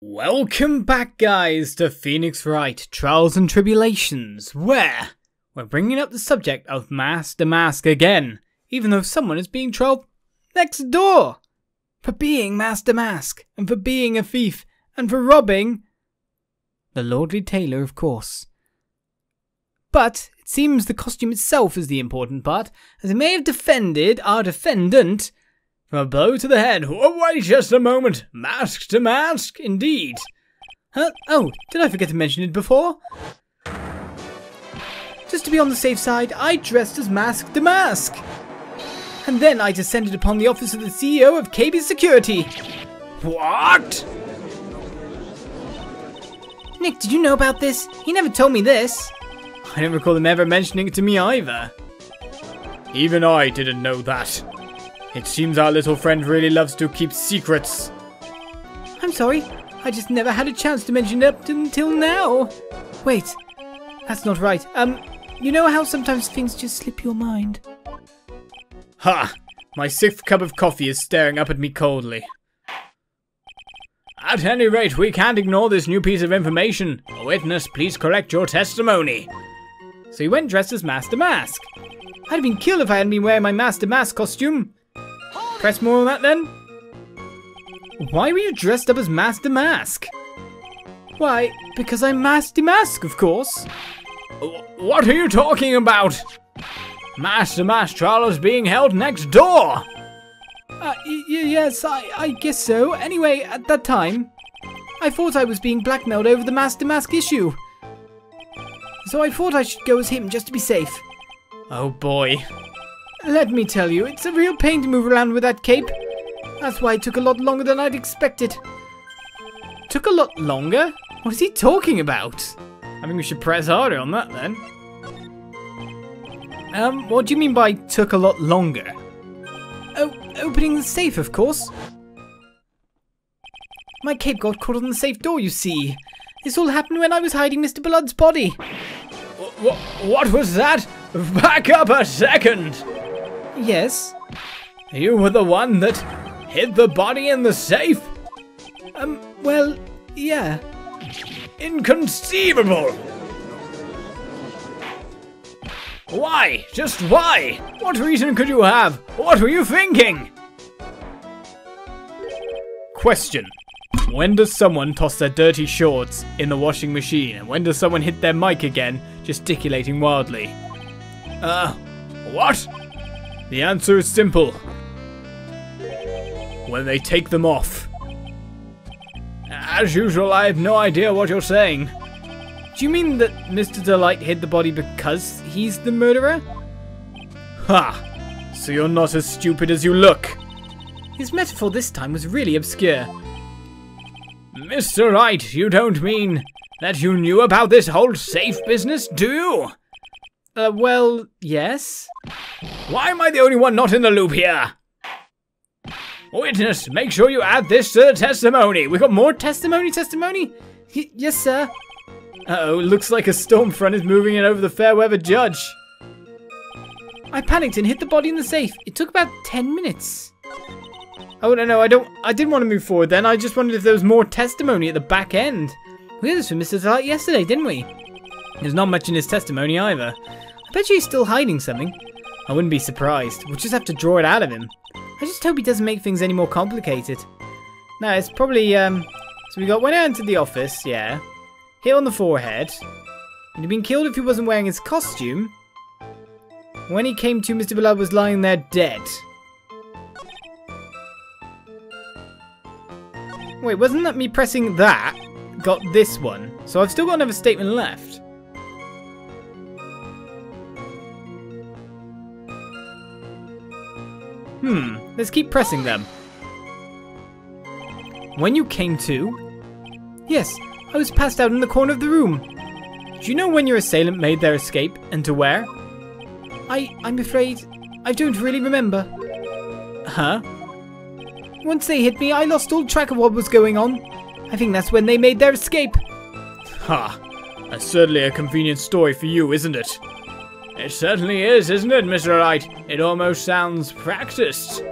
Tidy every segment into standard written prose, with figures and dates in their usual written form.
Welcome back, guys, to Phoenix Wright, Trials and Tribulations, where we're bringing up the subject of Mask DeMasque again, even though someone is being trialed next door for being Mask DeMasque, and for being a thief, and for robbing the lordly tailor, of course. But it seems the costume itself is the important part, as it may have defended our defendant from a blow to the head. Oh, wait just a moment. Mask DeMasque, indeed. Huh? Oh, did I forget to mention it before? Just to be on the safe side, I dressed as Mask DeMasque. And then I descended upon the office of the CEO of KB Security. What? Nick, did you know about this? He never told me this. I don't recall him ever mentioning it to me either. Even I didn't know that. It seems our little friend really loves to keep secrets. I'm sorry, I just never had a chance to mention it up until now. Wait, that's not right. You know how sometimes things just slip your mind? Ha! My 6th cup of coffee is staring up at me coldly. At any rate, we can't ignore this new piece of information. Witness, please correct your testimony. So he went dressed as Mask DeMasque. I'd have been killed if I hadn't been wearing my Mask DeMasque costume. Press more on that then. Why were you dressed up as Mask DeMasque? Why, because I'm Mask DeMasque, of course. What are you talking about? Mask DeMasque trial is being held next door. Yes, I guess so. Anyway, at that time, I thought I was being blackmailed over the Mask DeMasque issue. So I thought I should go as him just to be safe. Oh boy. Let me tell you, it's a real pain to move around with that cape. That's why it took a lot longer than I'd expected. Took a lot longer? What is he talking about? I think we should press harder on that then. What do you mean by took a lot longer? Oh, opening the safe, of course. My cape got caught on the safe door, you see. This all happened when I was hiding Mr. Blood's body. What was that? Back up a second. Yes? You were the one that hid the body in the safe? Well, yeah. Inconceivable! Why? Just why? What reason could you have? What were you thinking? Question. When does someone toss their dirty shorts in the washing machine? And when does someone hit their mic again, gesticulating wildly? What? The answer is simple. When they take them off. As usual, I have no idea what you're saying. Do you mean that Mr. Delight hid the body because he's the murderer? Ha! So you're not as stupid as you look. His metaphor this time was really obscure. Mr. Wright, you don't mean that you knew about this whole safe business, do you? Well, yes. Why am I the only one not in the loop here? Witness, make sure you add this to the testimony. We got more testimony? Yes, sir. Uh-oh, looks like a storm front is moving in over the fair weather judge. I panicked and hit the body in the safe. It took about 10 minutes. Oh, no, I didn't want to move forward then. I just wondered if there was more testimony at the back end. We heard this from Mr. Delight yesterday, didn't we? There's not much in his testimony either. I bet you he's still hiding something. I wouldn't be surprised. We'll just have to draw it out of him. I just hope he doesn't make things any more complicated. No, it's probably, so we got went out into the office, yeah. Hit on the forehead. And he'd been killed if he wasn't wearing his costume. When he came to, Mr. Blood was lying there dead. Wait, wasn't that me pressing that? Got this one. So I've still got another statement left. Let's keep pressing them. When you came to? Yes, I was passed out in the corner of the room. Do you know when your assailant made their escape and to where? I'm afraid I don't really remember. Huh? Once they hit me, I lost all track of what was going on. I think that's when they made their escape. Ha! That's certainly a convenient story for you, isn't it? It certainly is, isn't it, Mr. Wright? It almost sounds practiced.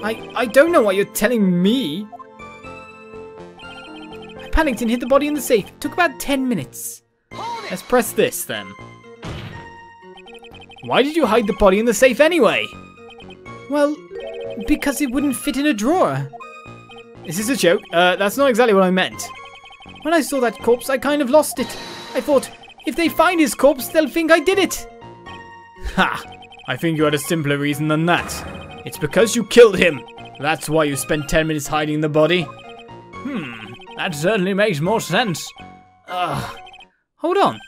I don't know what you're telling me. panicked and hid the body in the safe. It took about 10 minutes. Let's press this then. Why did you hide the body in the safe anyway? Well, because it wouldn't fit in a drawer. Is this a joke? That's not exactly what I meant. When I saw that corpse, I kind of lost it. I thought, if they find his corpse, they'll think I did it. Ha! I think you had a simpler reason than that. It's because you killed him. That's why you spent 10 minutes hiding the body. That certainly makes more sense. Hold on.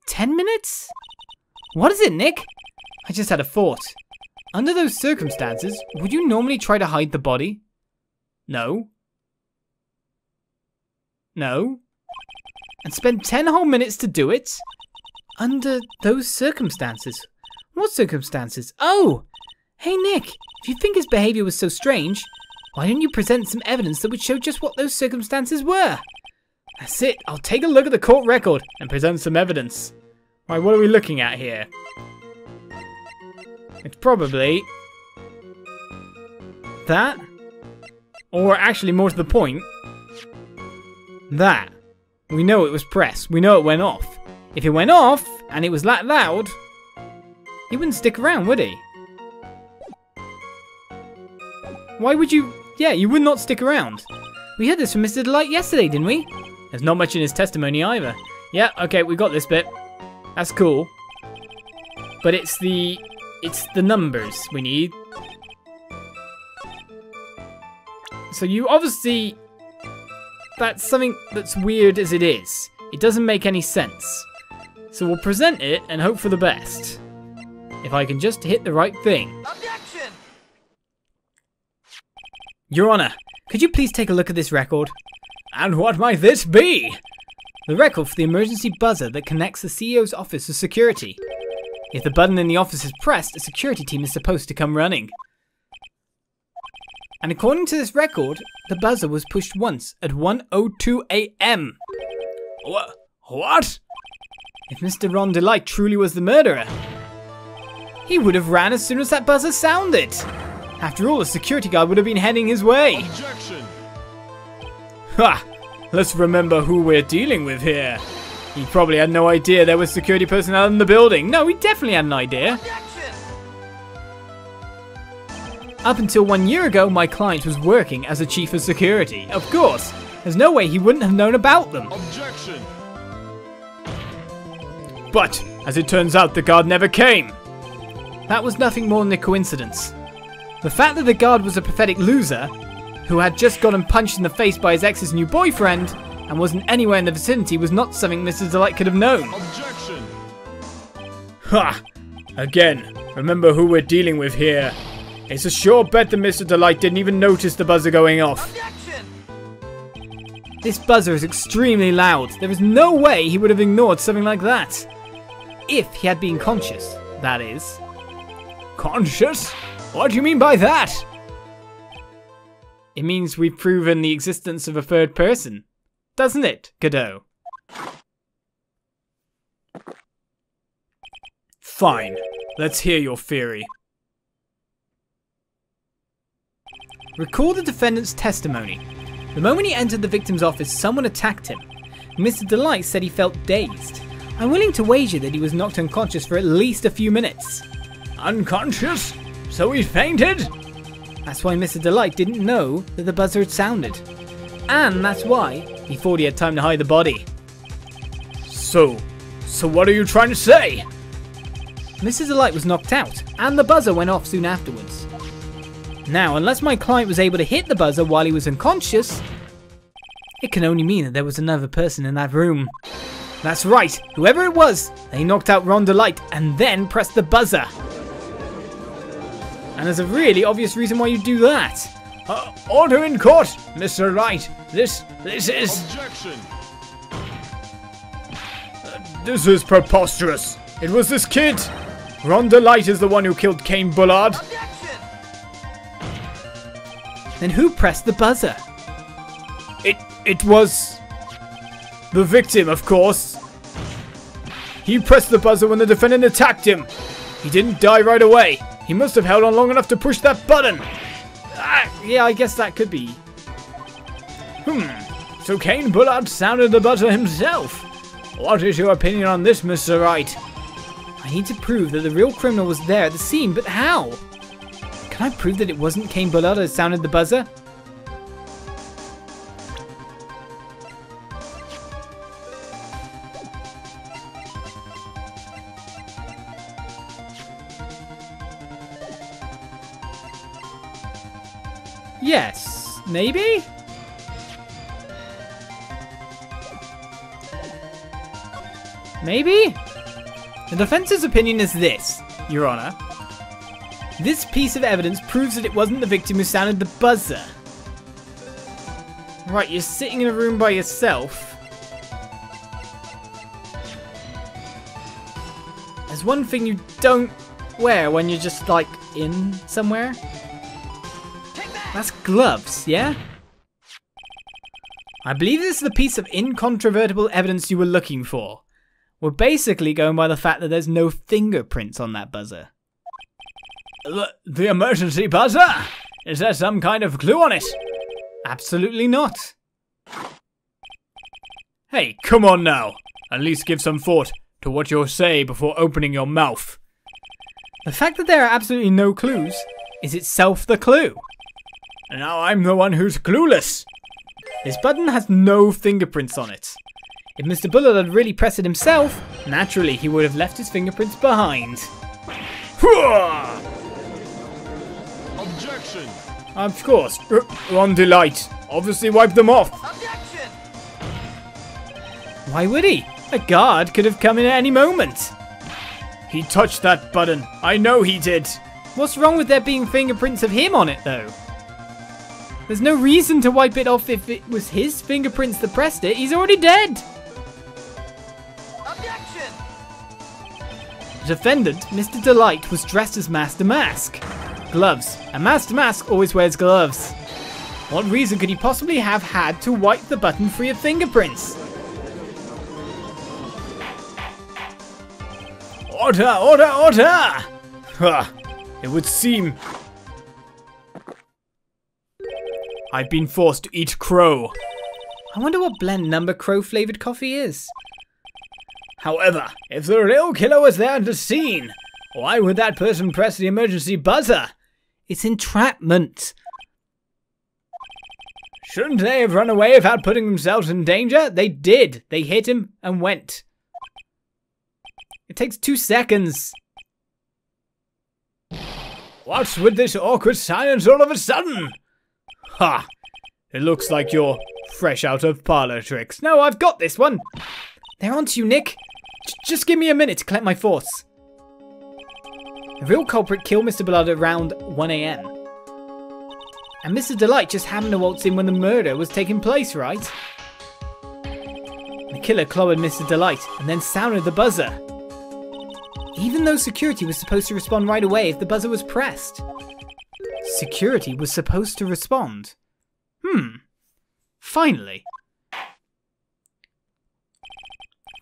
10 minutes? What is it, Nick? I just had a thought. Under those circumstances, would you normally try to hide the body? No. No. And spend 10 whole minutes to do it? Under those circumstances? What circumstances? Oh! Hey, Nick, if you think his behavior was so strange, why don't you present some evidence that would show just what those circumstances were? That's it. I'll take a look at the court record and present some evidence. Right, what are we looking at here? It's probably that. Or actually, more to the point, that. We know it was pressed. We know it went off. If it went off and it was that loud, he wouldn't stick around, would he? Why would you? Yeah, you would not stick around. We heard this from Mr. Delight yesterday, didn't we? There's not much in his testimony either. Yeah, okay, we got this bit. That's cool. But it's the numbers we need. So you obviously, that's something that's weird as it is. It doesn't make any sense. So we'll present it and hope for the best. If I can just hit the right thing. Objection! Your Honor, could you please take a look at this record? And what might this be? The record for the emergency buzzer that connects the CEO's office to security. If the button in the office is pressed, a security team is supposed to come running. And according to this record, the buzzer was pushed once at 1:02 AM. What? If Mr. Ron Delight truly was the murderer, he would have ran as soon as that buzzer sounded. After all, a security guard would have been heading his way. Objection! Ha! Let's remember who we're dealing with here. He probably had no idea there was security personnel in the building. No, he definitely had an idea. Objection! Up until 1 year ago, my client was working as a chief of security. Of course, there's no way he wouldn't have known about them. Objection! But, as it turns out, the guard never came. That was nothing more than a coincidence. The fact that the guard was a pathetic loser, who had just gotten punched in the face by his ex's new boyfriend, and wasn't anywhere in the vicinity, was not something Mrs. Delight could have known. Objection! Ha! Again, remember who we're dealing with here. It's a sure bet that Mr. Delight didn't even notice the buzzer going off. Objection! This buzzer is extremely loud. There is no way he would have ignored something like that. If he had been conscious, that is. Conscious? What do you mean by that? It means we've proven the existence of a third person. Doesn't it, Godot? Fine. Let's hear your theory. Recall the defendant's testimony. The moment he entered the victim's office, someone attacked him. Mr. Delight said he felt dazed. I'm willing to wager that he was knocked unconscious for at least a few minutes. Unconscious? So he fainted? That's why Mr. Delight didn't know that the buzzer had sounded. And that's why he thought he had time to hide the body. So what are you trying to say? Mr. Delight was knocked out, and the buzzer went off soon afterwards. Now, unless my client was able to hit the buzzer while he was unconscious, it can only mean that there was another person in that room. That's right, whoever it was, they knocked out Ron Delight and then pressed the buzzer. And there's a really obvious reason why you do that. Order in court, Mr. Wright. This is... Objection! This is preposterous. It was this kid. Ron Delight is the one who killed Kane Bullard. Objection! Then who pressed the buzzer? It was... the victim, of course. He pressed the buzzer when the defendant attacked him. He didn't die right away. He must have held on long enough to push that button. Yeah, I guess that could be. So Kane Bullard sounded the buzzer himself. What is your opinion on this, Mr. Wright? I need to prove that the real criminal was there at the scene, but how? Can I prove that it wasn't Kane Bullard who sounded the buzzer? Yes, maybe? Maybe? The defense's opinion is this, Your Honor. This piece of evidence proves that it wasn't the victim who sounded the buzzer. Right, you're sitting in a room by yourself. There's one thing you don't wear when you're just, like, in somewhere. That's gloves, yeah? I believe this is the piece of incontrovertible evidence you were looking for. We're basically going by the fact that there's no fingerprints on that buzzer. The emergency buzzer? Is there some kind of clue on it? Absolutely not. Hey, come on now. At least give some thought to what you'll say before opening your mouth. The fact that there are absolutely no clues is itself the clue. Now I'm the one who's clueless. This button has no fingerprints on it. If Mr. Bullard had really pressed it himself, naturally he would have left his fingerprints behind. Objection! Of course, Ron Delight. Obviously wiped them off. Objection! Why would he? A guard could have come in at any moment. He touched that button. I know he did. What's wrong with there being fingerprints of him on it, though? There's no reason to wipe it off if it was his fingerprints that pressed it. He's already dead. Objection! The defendant, Mr. Delight, was dressed as Mask DeMasque. Gloves. And Mask DeMasque always wears gloves. What reason could he possibly have had to wipe the button free of fingerprints? Order, order, order! Ha! It would seem I've been forced to eat crow. I wonder what blend number crow flavoured coffee is. However, if the real killer was there at the scene, why would that person press the emergency buzzer? It's entrapment. Shouldn't they have run away without putting themselves in danger? They did. They hit him and went. It takes 2 seconds. What's with this awkward silence all of a sudden? Ha! It looks like you're fresh out of parlour tricks. No, I've got this one. They're onto you, Nick. Just give me a minute to collect my thoughts. The real culprit killed Mr. Bullard around 1 AM. And Mr. Delight just happened to waltz in when the murder was taking place, right? The killer clobbered Mr. Delight and then sounded the buzzer. Even though security was supposed to respond right away if the buzzer was pressed. Security was supposed to respond. Finally.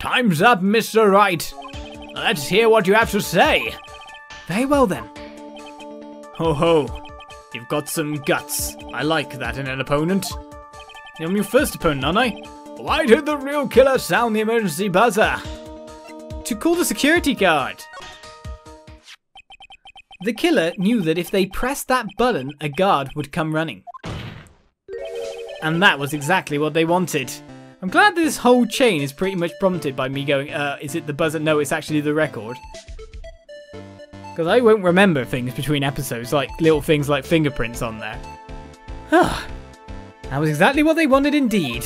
Time's up, Mr. Wright. Let's hear what you have to say. Very well then. Ho ho. You've got some guts. I like that in an opponent. I'm your first opponent, aren't I? Why did the real killer sound the emergency buzzer? To call the security guard. The killer knew that if they pressed that button, a guard would come running. And that was exactly what they wanted. I'm glad this whole chain is pretty much prompted by me going, is it the buzzer? No, it's actually the record. Because I won't remember things between episodes, like little things like fingerprints on there. That was exactly what they wanted indeed.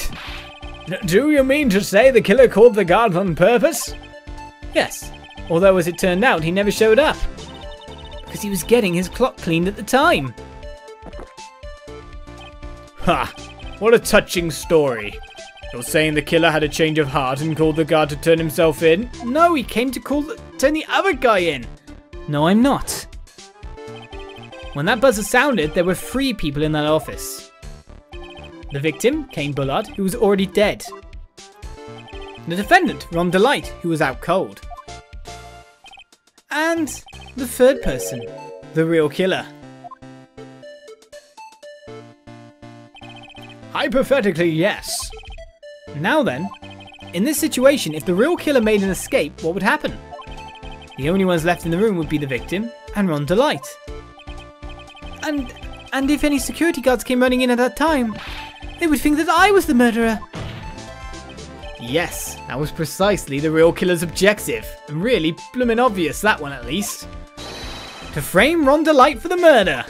Do you mean to say the killer called the guard on purpose? Yes, although as it turned out, he never showed up. Because he was getting his clock cleaned at the time. Ha! What a touching story. You're saying the killer had a change of heart and called the guard to turn himself in? No, he came to turn the other guy in. No, I'm not. When that buzzer sounded, there were 3 people in that office. The victim, Kane Bullard, who was already dead. The defendant, Ron Delight, who was out cold. And the 3rd person, the real killer. Hypothetically, yes. Now then, in this situation, if the real killer made an escape, what would happen? The only ones left in the room would be the victim and Ron DeLite. And if any security guards came running in at that time, they would think that I was the murderer. Yes, that was precisely the real killer's objective. And really bloomin' obvious, that one at least. To frame Ron DeLite for the murder.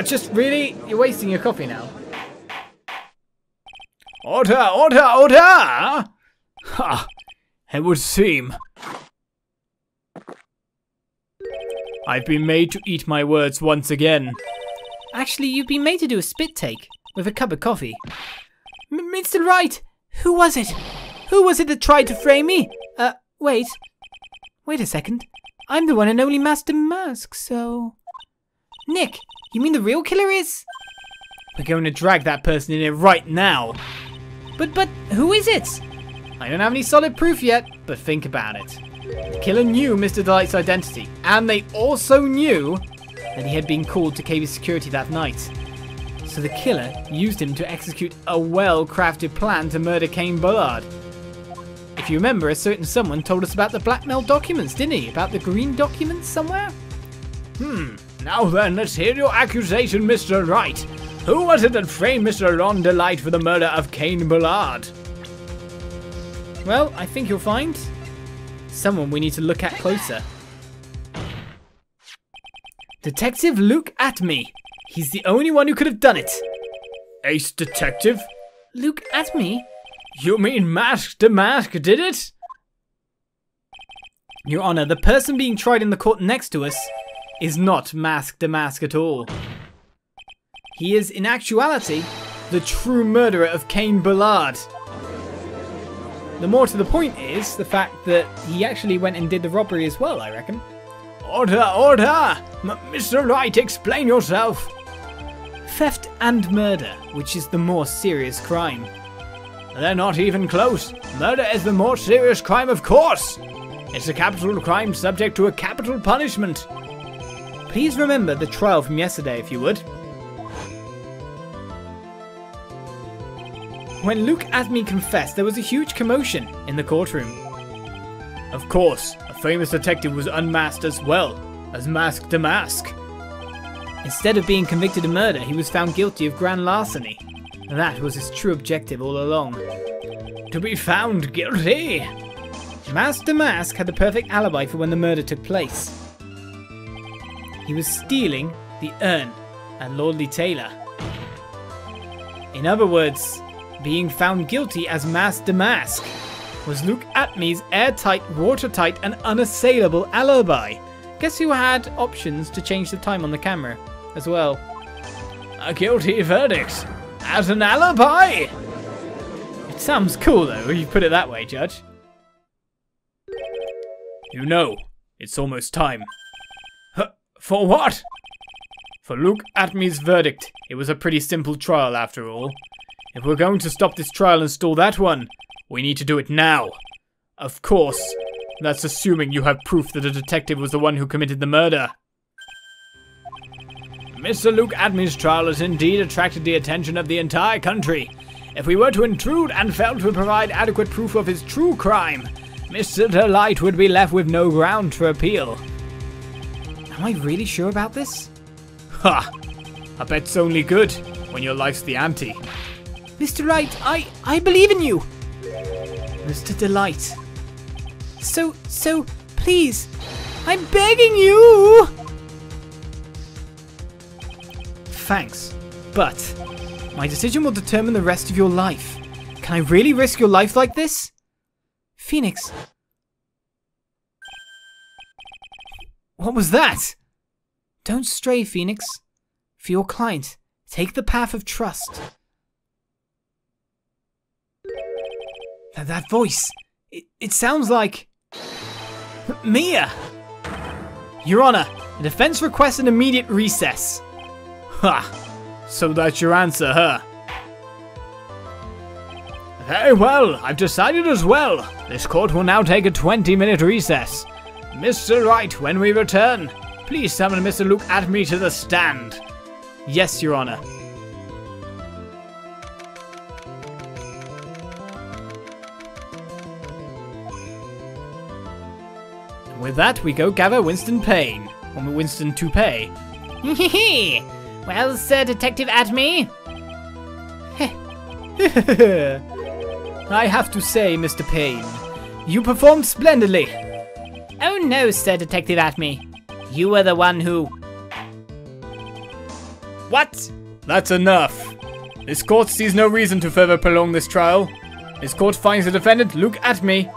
Just really? You're wasting your coffee now. Order, order, order! Ha! It would seem. I've been made to eat my words once again. Actually, you've been made to do a spit take with a cup of coffee. Mr. Wright, who was it? Who was it that tried to frame me? Wait a second. I'm the one and only Mask DeMasque, so... Nick, you mean the real killer is? We're going to drag that person in here right now. But who is it? I don't have any solid proof yet, but think about it. The killer knew Mr. DeLite's identity, and they also knew that he had been called to KB security that night. So the killer used him to execute a well-crafted plan to murder Kane Bullard. If you remember, a certain someone told us about the blackmail documents, didn't he? About the green documents somewhere? Now then, let's hear your accusation, Mr. Wright. Who was it that framed Mr. Ron DeLite for the murder of Kane Bullard? Well, I think you'll find someone we need to look at closer. Detective Luke Atme. He's the only one who could have done it. Ace Detective? Luke Atme? You mean Mask DeMasque did it? Your Honor, the person being tried in the court next to us is not Mask DeMasque at all. He is, in actuality, the true murderer of Kane Bullard. The more to the point is the fact that he actually went and did the robbery as well, I reckon. Order, order! Mr. Wright, explain yourself! Theft and murder, which is the more serious crime. They're not even close. Murder is the more serious crime, of course. It's a capital crime subject to a capital punishment. Please remember the trial from yesterday, if you would. When Luke Atme confessed, there was a huge commotion in the courtroom. Of course, a famous detective was unmasked as well as Mask DeMasque. Instead of being convicted of murder, he was found guilty of grand larceny. That was his true objective all along. To be found guilty! Mask DeMasque had the perfect alibi for when the murder took place. He was stealing the urn at Lordly Taylor. In other words, being found guilty as Mask DeMasque was Luke Atme's airtight, watertight and unassailable alibi. Guess who had options to change the time on the camera as well? A guilty verdict as an alibi! It sounds cool though, if you put it that way, Judge. You know, it's almost time. For what? For Luke Atme's verdict. It was a pretty simple trial after all. If we're going to stop this trial and stall that one, we need to do it now. Of course, that's assuming you have proof that a detective was the one who committed the murder. Mr. Luke Atme's trial has indeed attracted the attention of the entire country. If we were to intrude and fail to provide adequate proof of his true crime, Mr. DeLite would be left with no ground for appeal. Am I really sure about this? Ha! A bet's only good when your life's the ante. Mr. Wright, I believe in you! Mr. DeLite. So, please, I'm begging you! Thanks, but my decision will determine the rest of your life. Can I really risk your life like this? Phoenix. What was that? Don't stray, Phoenix. For your client, take the path of trust. That voice, it sounds like... Mia! Your Honor, the defense requests an immediate recess. Ha! So that's your answer, huh? Very well, I've decided as well. This court will now take a 20-minute recess. Mr. Wright, when we return, Please summon Mr. Luke Atme to the stand. Yes, Your Honor. With that, we go gather Winston Payne. Or Winston Toupee. Well, Sir Detective Atme. I have to say, Mr. Payne, you performed splendidly. Oh no, Sir Detective Atme. You were the one who... What? That's enough. This court sees no reason to further prolong this trial. This court finds the defendant, Luke Atme.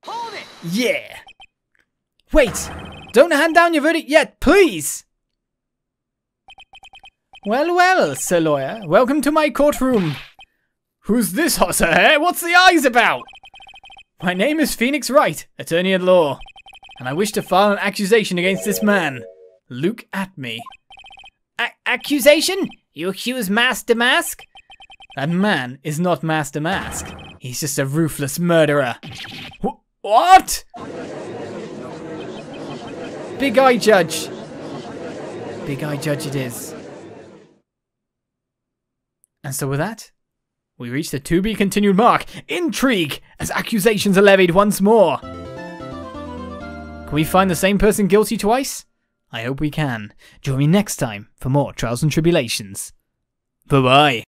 Hold it! Yeah. Wait, don't hand down your verdict yet, please. Well, well, Sir Lawyer, welcome to my courtroom. Who's this hosser, eh? What's the eyes about? My name is Phoenix Wright, attorney at law, and I wish to file an accusation against this man, Luke Atme. Accusation? You accuse Mask DeMasque? That man is not Mask DeMasque. He's just a ruthless murderer. What? Big Eye Judge. Big Eye Judge it is. And so with that, we reach the to be continued mark. Intrigue, as accusations are levied once more. Can we find the same person guilty twice? I hope we can. Join me next time for more Trials and Tribulations. Bye-bye.